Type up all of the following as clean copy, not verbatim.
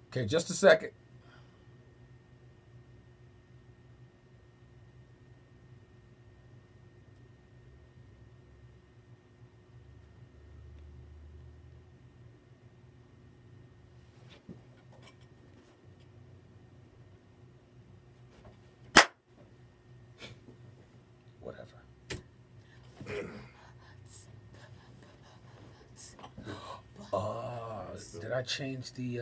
Okay, just a second. Whatever. Did I change the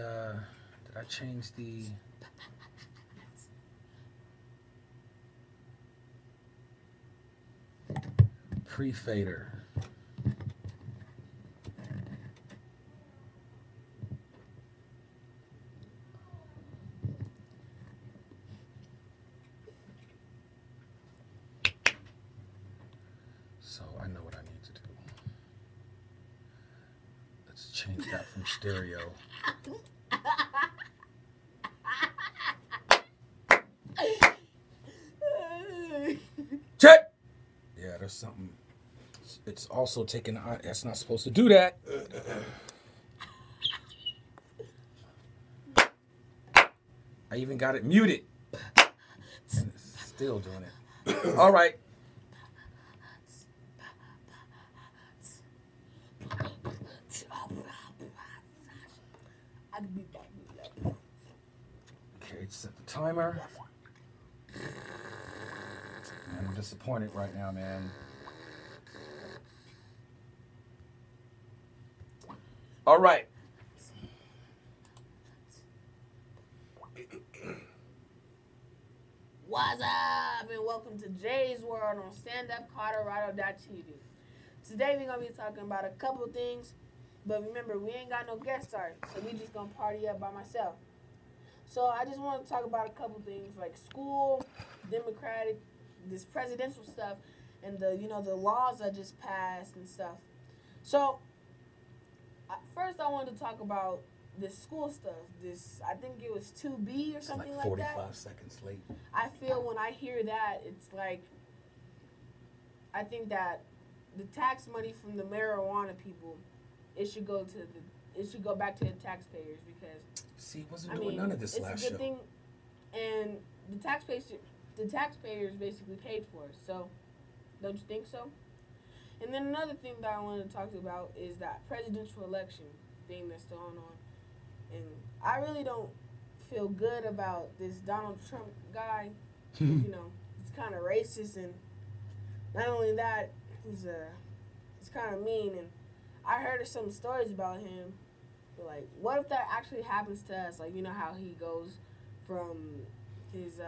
pre-fader? So I know what I need to do. Let's change that from stereo. Check. Yeah, there's something. It's also taking. That's not supposed to do that. I even got it muted. And it's still doing it. All right. Okay, set the timer. Man, I'm disappointed right now, man. All right. What's up, and welcome to Jay's World on StandUpColorado.tv. Today we're gonna be talking about a couple things, but remember we ain't got no guest star, so we just gonna party up by myself. So I just want to talk about a couple things like school, Democratic, this presidential stuff, and the laws that just passed and stuff. So first I wanted to talk about this school stuff. I think it was 2B or something like like 45 that. seconds late. I feel when I hear that, it's like, I think that the tax money from the marijuana people, it should go back to the taxpayers because See, wasn't doing none of this last it's a good show. thing, and the taxpayers basically paid for it. So, don't you think so? And then another thing that I wanted to talk about is that presidential election thing that's going on. And I really don't feel good about this Donald Trump guy. He's kind of racist, and not only that, he's kind of mean. And I heard of some stories about him. But like, what if that actually happens to us? Like, you know how he goes from his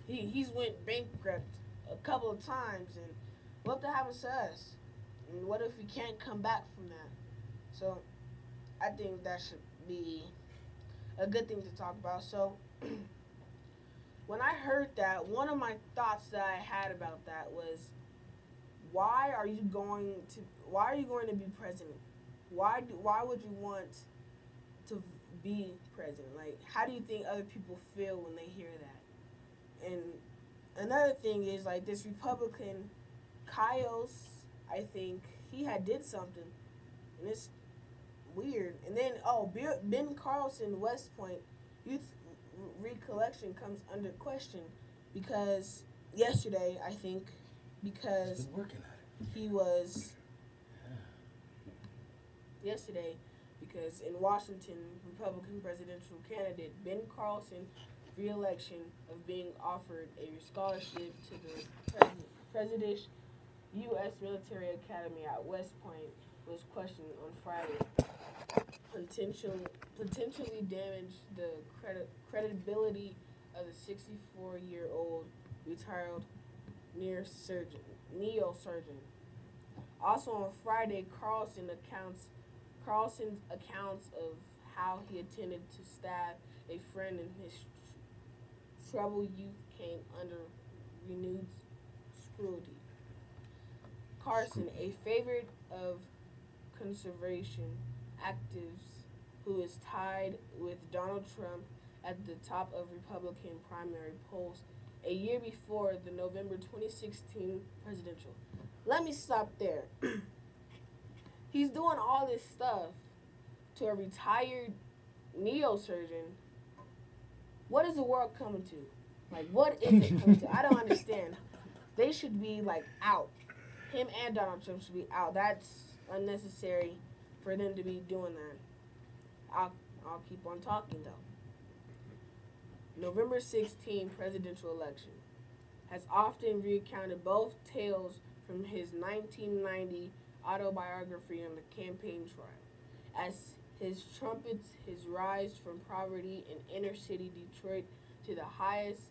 he's went bankrupt a couple of times, and what if that happens to us? And what if we can't come back from that? So I think that should be a good thing to talk about. So when I heard that, one of my thoughts that I had about that was, why are you going to be president? Why would you want to be president? Like, how do you think other people feel when they hear that? And another thing is, like, this Republican Kyle's, I think he did something, and it's weird. And then Ben Carlson West Point youth recollection comes under question because yesterday, I think, because He's been working at it. he was yesterday because in Washington, Republican presidential candidate Ben Carlson re-election of being offered a scholarship to the Presidential U.S. Military Academy at West Point was questioned on Friday. Potentially damaged the credibility of the 64-year-old retired neosurgeon. Also on Friday, Carlson's accounts of how he attended to stab a friend in his troubled youth came under renewed scrutiny. Carson, a favorite of conservation activists who is tied with Donald Trump at the top of Republican primary polls a year before the November 2016 presidential. Let me stop there. he's doing all this stuff to a retired neurosurgeon. What is the world coming to? Like, what is it coming to? I don't understand. They should be, like, out. Him and Donald Trump should be out. That's unnecessary for them to be doing that. I'll keep on talking, though. November 16 presidential election has often recounted both tales from his 1990 autobiography on the campaign trail, as his trumpets his rise from poverty in inner city Detroit to the highest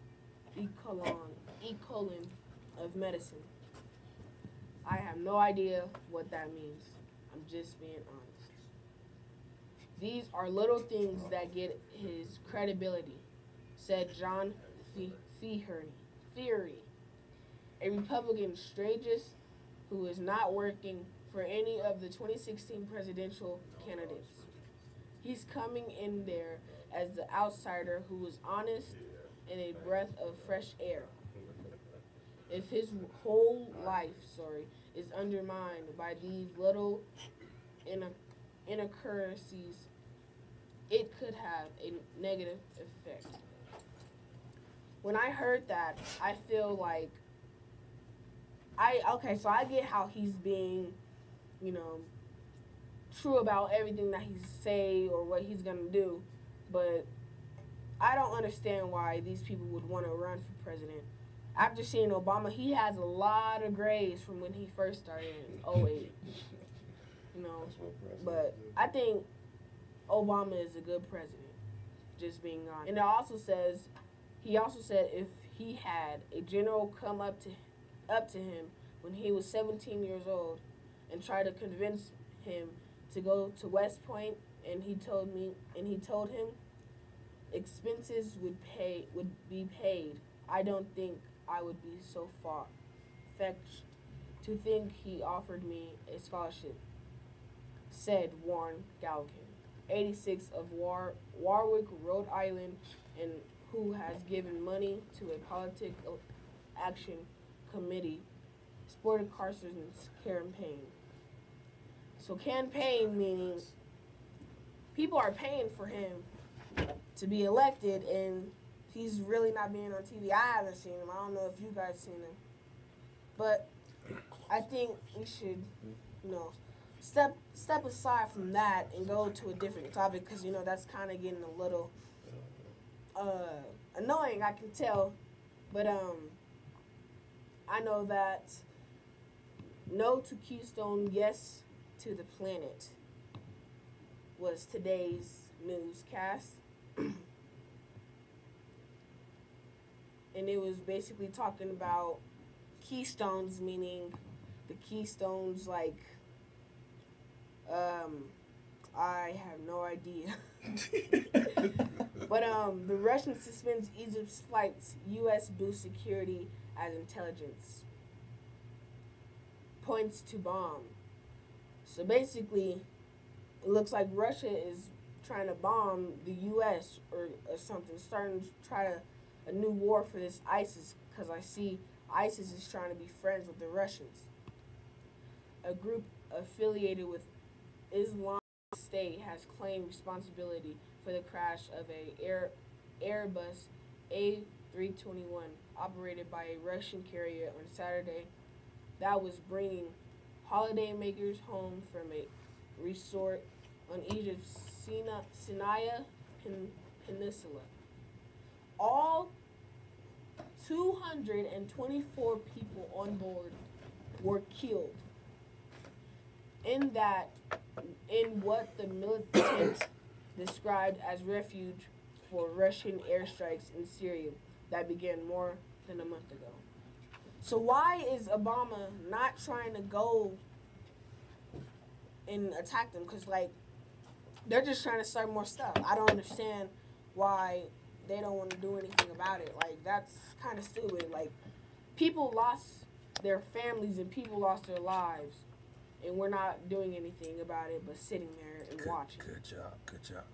echelon of medicine. I have no idea what that means. I'm just being honest. These are little things that get his credibility, said John Theory, a Republican strategist who is not working for any of the 2016 presidential candidates. He's coming in there as the outsider who is honest and a breath of fresh air. If his whole life, is undermined by these little inaccuracies, it could have a negative effect. When I heard that, I feel like I get how he's being, true about everything that he's say or what he's gonna do, but I don't understand why these people would want to run for president. After seeing Obama, he has a lot of grades from when he first started in '08. But I think Obama is a good president, just being honest. And he also said if he had a general come up to him when he was 17 years old and try to convince him to go to West Point, and he told him expenses would be paid, I don't think I would be so far-fetched to think he offered me a scholarship, said Warren Galkin, 86, of Warwick, Rhode Island, and who has given money to a political action committee supported Carson's campaign. So campaign meaning people are paying for him to be elected, and he's really not being on TV. I haven't seen him. I don't know if you guys seen him. But I think we should, step aside from that and go to a different topic, because, that's kind of getting a little annoying, I can tell. But I know that no to Keystone, yes to the planet was today's newscast. And it was basically talking about keystones, meaning the keystones, like, I have no idea. But the Russians suspends Egypt's flights. U.S. boosts security as intelligence points to bomb. So basically, it looks like Russia is trying to bomb the U.S. or something, starting to try a new war for this ISIS, because I see ISIS is trying to be friends with the Russians. A group affiliated with Islamic State has claimed responsibility for the crash of a Airbus A321 operated by a Russian carrier on Saturday that was bringing holidaymakers home from a resort on Egypt's Sinai Peninsula. All 224 people on board were killed in what the militants described as refuge for Russian airstrikes in Syria that began more than a month ago. So why is Obama not trying to go and attack them? Because, they're just trying to start more stuff. I don't understand why they don't want to do anything about it. That's kind of stupid. People lost their families and people lost their lives, and we're not doing anything about it but sitting there and watching. Good job.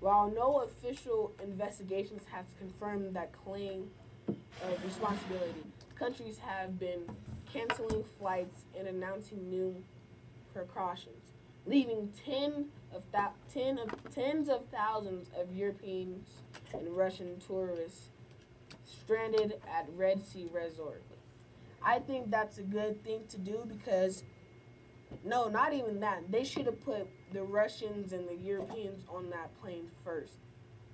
While no official investigations have confirmed that claim of responsibility, countries have been canceling flights and announcing new precautions. leaving tens of thousands of Europeans and Russian tourists stranded at Red Sea Resort. I think that's a good thing to do because no, not even that. They should have put the Russians and the Europeans on that plane first.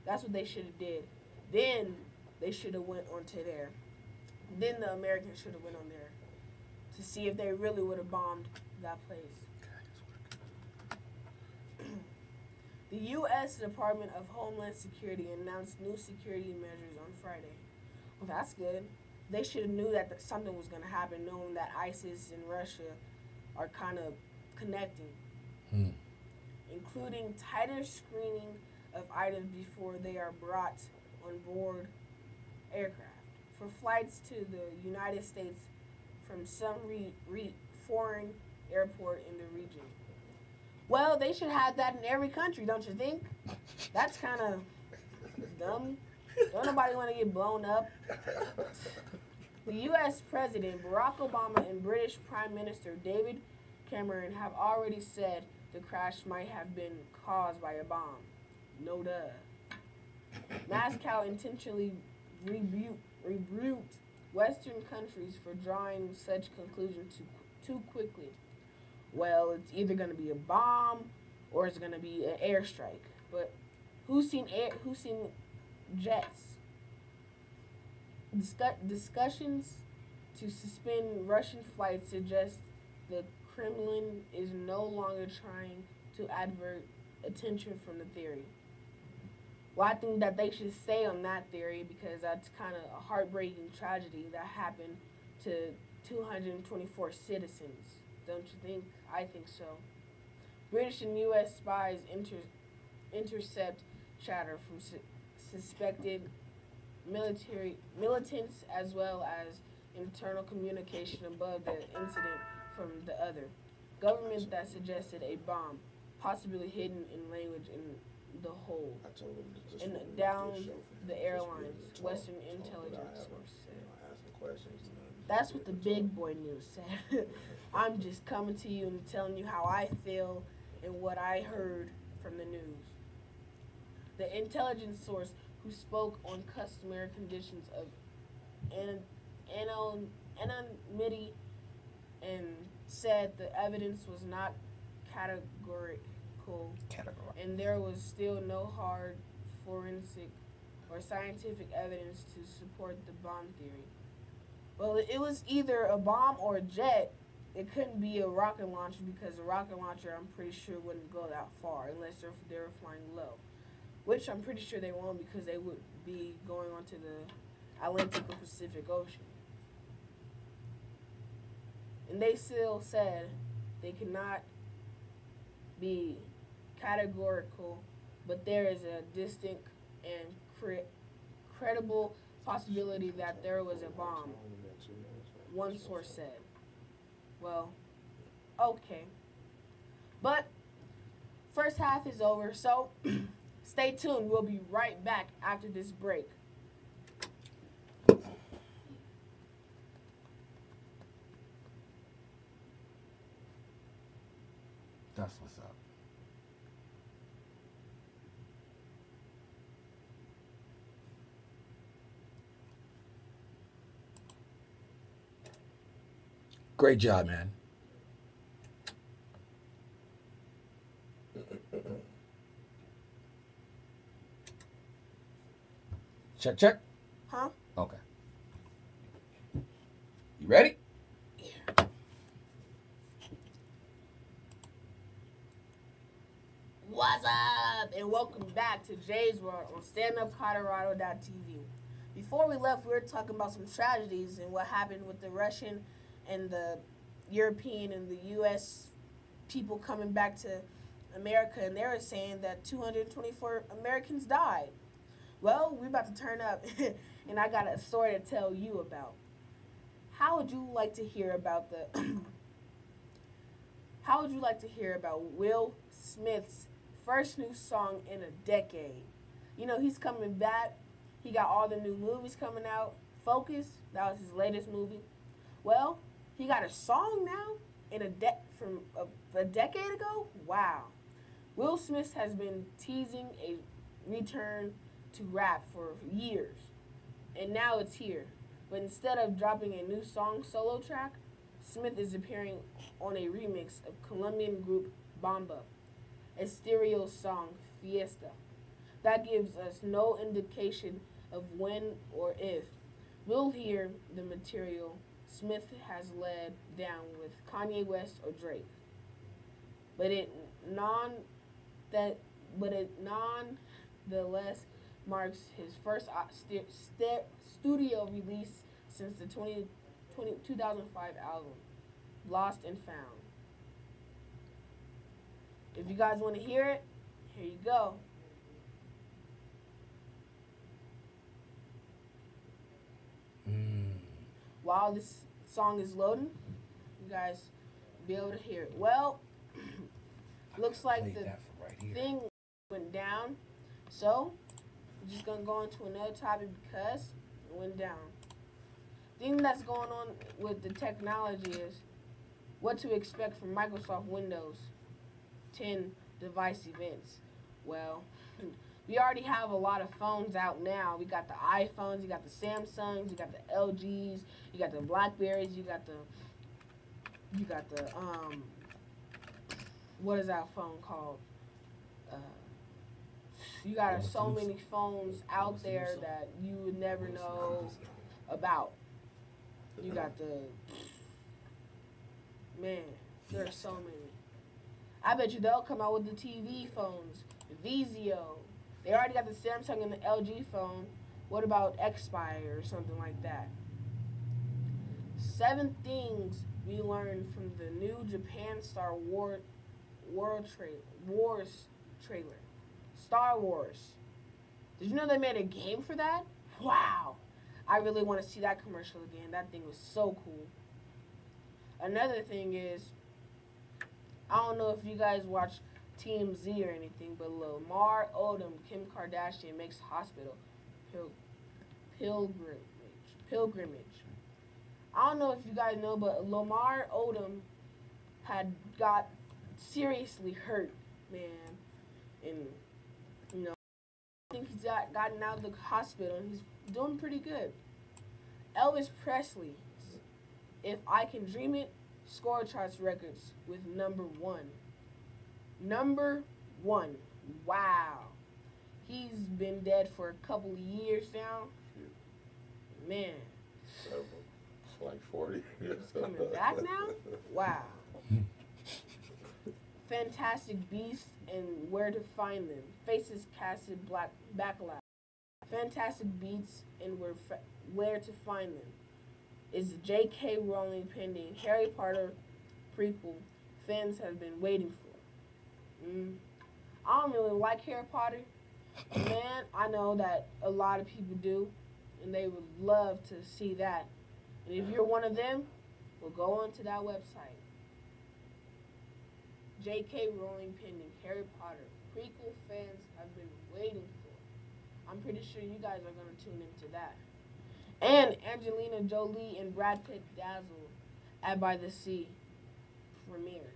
That's what they should have did. Then they should have went onto there. Then the Americans should have went on there to see if they really would have bombed that place. The U.S. Department of Homeland Security announced new security measures on Friday. Well, that's good. They should have knew that something was going to happen, knowing that ISIS and Russia are kind of connecting, including tighter screening of items before they are brought on board aircraft. For flights to the United States from some foreign airport in the region. Well, they should have that in every country, don't you think? That's kind of dumb. Don't nobody want to get blown up. The U.S. President Barack Obama and British Prime Minister David Cameron have already said the crash might have been caused by a bomb. No duh. Moscow intentionally rebuked Western countries for drawing such conclusions too quickly. Well, it's either going to be a bomb or it's going to be an airstrike. But who's seen jets? Discussions to suspend Russian flights suggest the Kremlin is no longer trying to avert attention from the theory. Well, I think that they should stay on that theory because that's kind of a heartbreaking tragedy that happened to 224 citizens. Don't you think? I think so. British and U.S. spies intercept chatter from suspected militants as well as internal communication above the incident from the other. Government that suggested a bomb, possibly hidden in language in the hole, and down the airlines, Western intelligence source said. That's what the big boy news said. I'm just coming to you and telling you how I feel and what I heard from the news. The intelligence source who spoke on customary conditions of anonymity and said the evidence was not categorical and there was still no hard forensic or scientific evidence to support the bomb theory. Well, it was either a bomb or a jet. It couldn't be a rocket launcher because a rocket launcher, I'm pretty sure, wouldn't go that far unless they're flying low, which I'm pretty sure they won't because they would be going onto the Atlantic or Pacific Ocean. And they still said they could not be categorical, but there is a distinct and credible possibility that there was a bomb, one source said. Well, okay. But first half is over, so stay tuned. We'll be right back after this break. That's what's up. Great job, man. Check, check. Huh? Okay. You ready? Yeah. What's up? And welcome back to Jay's World on StandUpColorado.tv. Before we left, we were talking about some tragedies and what happened with the Russian and the European and the U.S. people coming back to America, and they were saying that 224 Americans died. Well, we're about to turn up, and I got a story to tell you about. How would you like to hear about How would you like to hear about Will Smith's first new song in a decade? You know, he's coming back. He got all the new movies coming out. Focus, that was his latest movie. Well, he got a song now, from a decade ago? Wow. Will Smith has been teasing a return to rap for years, and now it's here. But instead of dropping a new song solo track, Smith is appearing on a remix of Colombian group Bomba, a stereo song Fiesta. That gives us no indication of when or if we'll hear the material Smith has laid down with Kanye West or Drake. But it non that but it nonetheless marks his first studio release since the 2005 album, Lost and Found. If you guys want to hear it, here you go. While this song is loading, you guys be able to hear it. Well, looks like the thing went down, so we're just gonna go into another topic because it went down. Thing that's going on with the technology is what to expect from Microsoft Windows 10 device events. Well, we already have a lot of phones out now. We got the iPhones, you got the Samsungs, you got the LGs, you got the Blackberries, you got the what is that phone called? You got so many phones out there that you would never know about. You got the, man, there are so many. I bet you they'll come out with the TV phones, the Vizio. They already got the Samsung and the LG phone. What about Xpire or something like that? 7 things we learned from the new Japan Wars trailer. Star Wars. Did you know they made a game for that? Wow. I really want to see that commercial again. That thing was so cool. Another thing is, I don't know if you guys watch TMZ or anything, but Lamar Odom, Kim Kardashian makes hospital pilgrimage. I don't know if you guys know, but Lamar Odom had got seriously hurt, man, and I think he's gotten out of the hospital and he's doing pretty good. Elvis Presley, If I Can Dream It, score charts records with #1. #1. Wow. He's been dead for a couple of years now. Man. It's like 40. He's coming back now? Wow. Fantastic Beasts and Where to Find Them. Faces casted backlash. Fantastic Beasts and Where to Find Them is J.K. Rowling pending Harry Potter prequel fans have been waiting for. I don't really like Harry Potter. Man, I know that a lot of people do, and they would love to see that. And if you're one of them, well, go onto that website. J.K. Rowling pending Harry Potter prequel fans have been waiting for. I'm pretty sure you guys are going to tune into that. And Angelina Jolie and Brad Pitt dazzled at By the Sea premiere.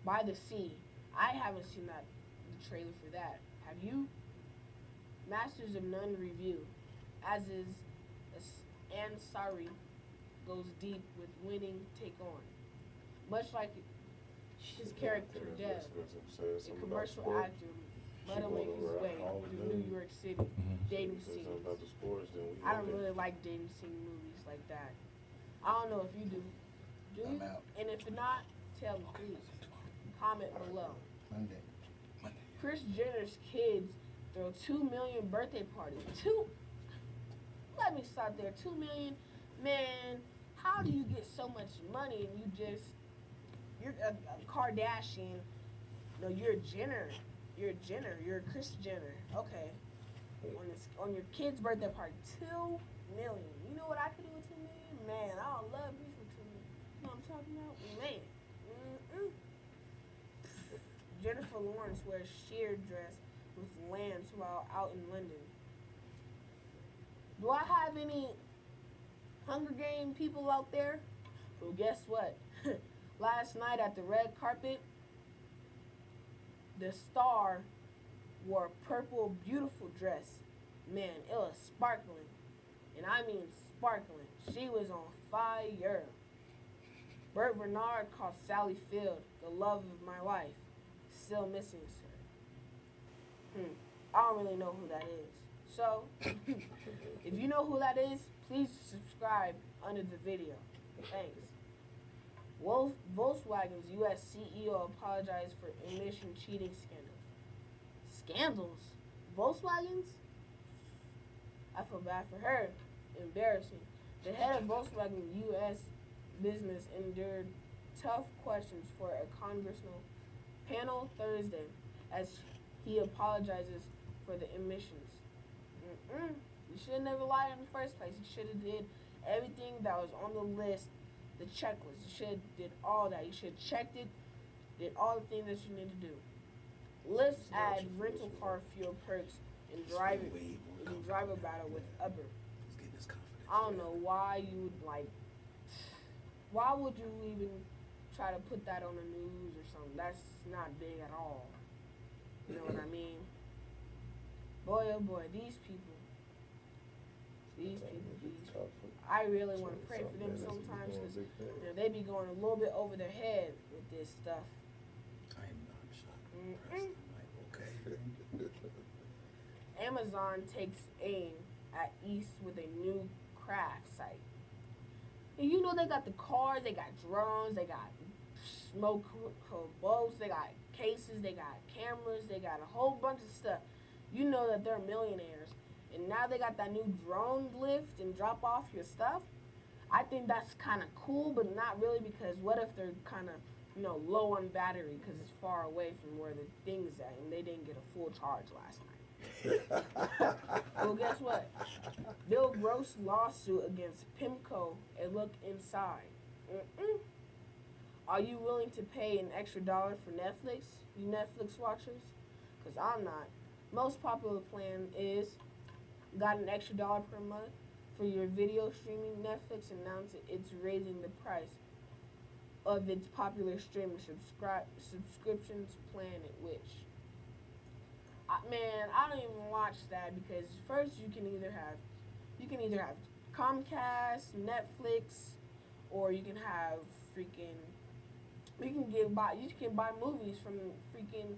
By the Sea. I haven't seen the trailer for that. Have you? Masters of None review. As is Ansari goes deep with winning Take On. Much like his character Dev, a commercial actor muddling his way through New York City dating scenes. I don't really like dating scene movies like that. I don't know if you do. Do you? And if not, tell me please. Comment below. Monday. Kris Jenner's kids throw 2 million birthday parties. Let me stop there. 2 million, man. How do you get so much money and you're a Kardashian? No, you're a Jenner. You're a Jenner. You're a Kris Jenner. Okay. On your kid's birthday party, 2 million. You know what I could do with 2 million? Man, I don't love you for 2 million. You know what I'm talking about? Man. Jennifer Lawrence wears sheer dress with Lance while out in London. Do I have any Hunger Game people out there? Well, guess what? Last night at the red carpet, the star wore a purple, beautiful dress. Man, it was sparkling. And I mean sparkling. She was on fire. Bert Bernard called Sally Field the love of my life. Still missing her. I don't really know who that is. So, if you know who that is, please subscribe under the video. Thanks. Volkswagen's U.S. CEO apologized for emission cheating scandals. Scandals? Volkswagen's? I feel bad for her. Embarrassing. The head of Volkswagen U.S. business endured tough questions for a congressional panel Thursday as he apologizes for the emissions. You should have never lied in the first place. You should have did everything that was on the list, the checklist. You should have did all that. You should have checked it, did all the things that you need to do. Let's add rental car fuel perks and driver battle with Uber. I don't know why you would why would you even try to put that on the news or something? That's not big at all. You know what I mean? Boy, oh boy, these people. I really want to pray for them sometimes because they be going a little bit over their head with this stuff. I'm shocked. Okay. Amazon takes aim at East with a new craft site. And you know they got the cars, they got drones, they got smoke boats, they got cases, they got cameras, they got a whole bunch of stuff. You know that they're millionaires. And now they got that new drone lift and drop off your stuff. I think that's kind of cool, but not really, because what if they're kind of, low on battery because it's far away from where the thing's at and they didn't get a full charge last night. Well, guess what? Bill Gross lawsuit against Pimco, a look inside. Are you willing to pay an extra $1 for Netflix, you Netflix watchers? Because I'm not. Most popular plan is got an extra $1 per month for your video streaming. Netflix announced it's raising the price of its popular streaming subscriptions plan, which, man, I don't even watch that because first you can either have Comcast, Netflix, or you can have you can buy movies from freaking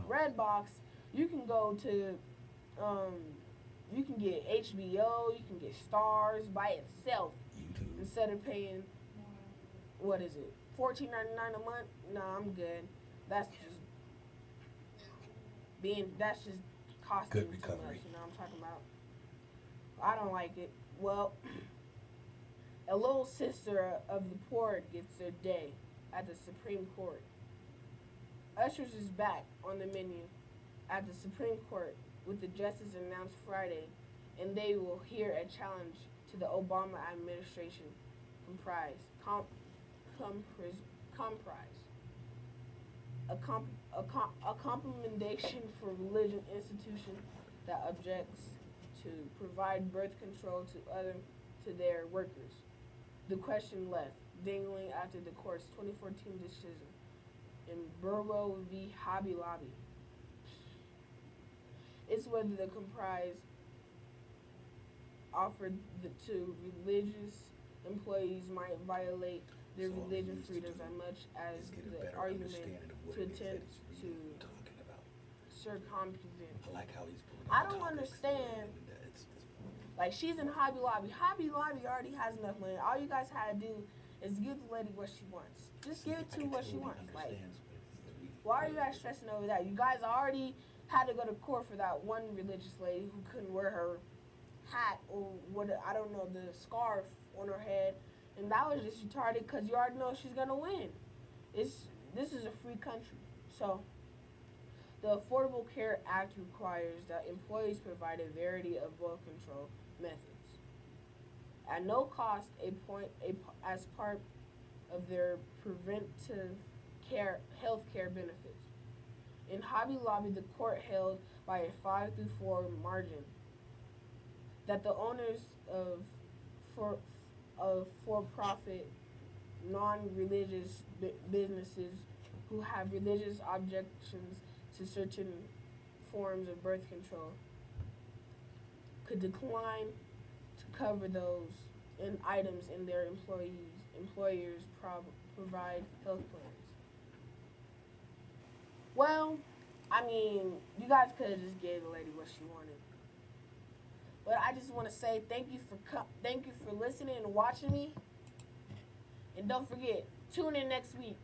Redbox. You can go to you can get HBO, you can get Stars by itself YouTube. Instead of paying, what is it, $14.99 a month? No, I'm good. That's just costing too much, you know what I'm talking about? I don't like it. Well, a little sister of the poor gets their day at the Supreme Court. Ushers is back on the menu at the Supreme Court with the justice announced Friday, and they will hear a challenge to the Obama administration comprise a commendation for religion institution that objects to provide birth control to their workers. The question left dangling after the court's 2014 decision in Burrow v. Hobby Lobby. It's whether the comprise offered to religious employees might violate their religious freedoms as much as the argument to attempt to circumvent. I don't understand. Like, she's in Hobby Lobby. Hobby Lobby already has enough money. All you guys had to do is give the lady what she wants. Just give it to what she wants. Like, why are you guys stressing over that? You guys already had to go to court for that one religious lady who couldn't wear her hat or what, I don't know, the scarf on her head, and that was just retarded because you already know she's gonna win. This is a free country. So the Affordable Care Act requires that employees provide a variety of birth control methods at no cost as part of their preventive health care benefits. In Hobby Lobby, the court held by a 5-4 margin that the owners of for-profit non-religious businesses who have religious objections to certain forms of birth control could decline to cover those items in their employers provide health plans. Well, I mean, you guys could have just gave the lady what she wanted. But I just want to say thank you for listening and watching me. And don't forget, tune in next week,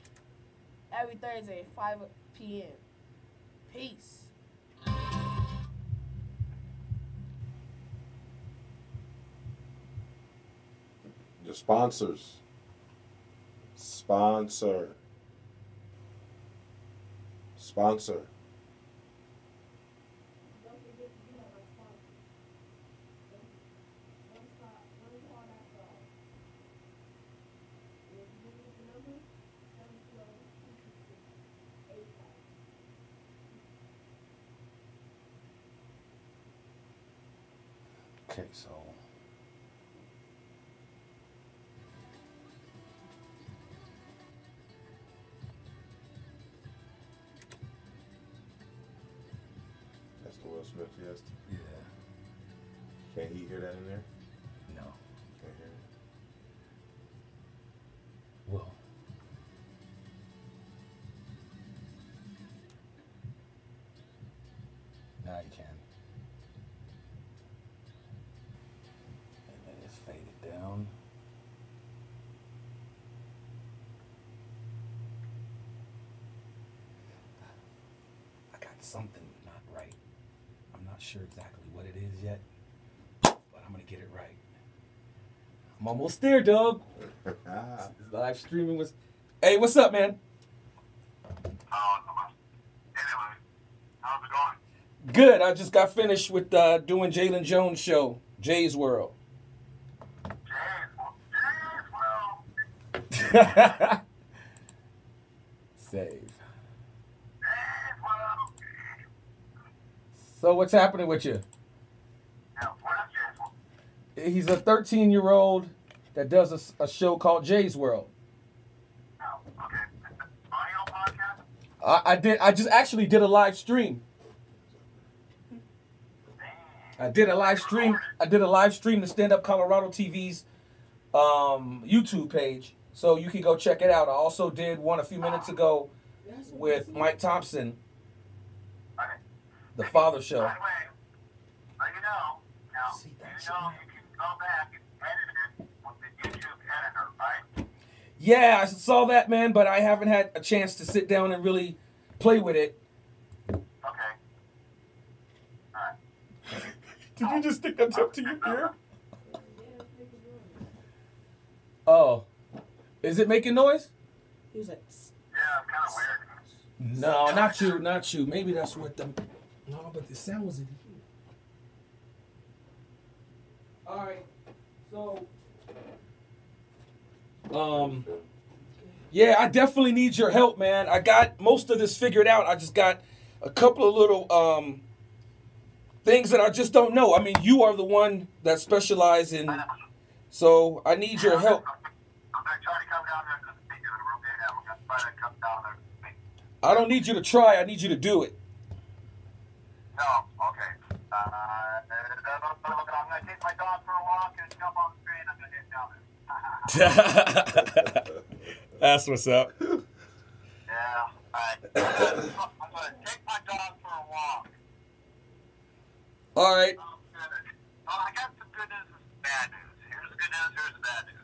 every Thursday at 5 p.m. Peace. Your sponsors. Sponsor. Sponsor. Don't forget to have a sponsor. One call that call. If you need the number, 720-266-85. Okay, so That's the Will Smith Fiesta. yeah, Can't he hear that in there? no, Can't hear it. well, now you can. And then it's faded down. I got something not right. I'm not sure exactly what it is yet, but I'm gonna get it right. I'm almost there, Dub. Live streaming was. Hey, what's up, man? Anyway, how's it going? Good. I just got finished with doing Jalen Jones' show, Jay's World. Save. So what's happening with you? He's a 13-year-old that does a show called Jay's World. I just actually did a live stream. I did a live stream to StandUpColorado TV's YouTube page, so you can go check it out. I also did one a few minutes ago with Mike Thompson, the Father Show. By the way, let you know, you can go back and edit it with the YouTube editor, right? Yeah, I saw that, man, but I haven't had a chance to sit down and really play with it. Okay. Alright. Did you just stick that up to your ear? Oh. Is it making noise? He was like, Yeah, it's kind of weird. No, not you. Maybe that's what the... No, but the sound was in here. Alright, so... Yeah, I definitely need your help, man. I got most of this figured out. I just got a couple of little things that I just don't know. I mean, you are the one that specializes in... So, I need your help. I'm going to try to come down there because the speaker is real big. I'm going to try to come down there. I don't need you to try. I need you to do it. No, okay. I'm going to take my dog for a walk and jump on the train. I'm going to hit down there. That's what's up. Yeah, alright. I'm going to take my dog for a walk. All right. I got some good news and some bad news. Here's the good news, here's the bad news.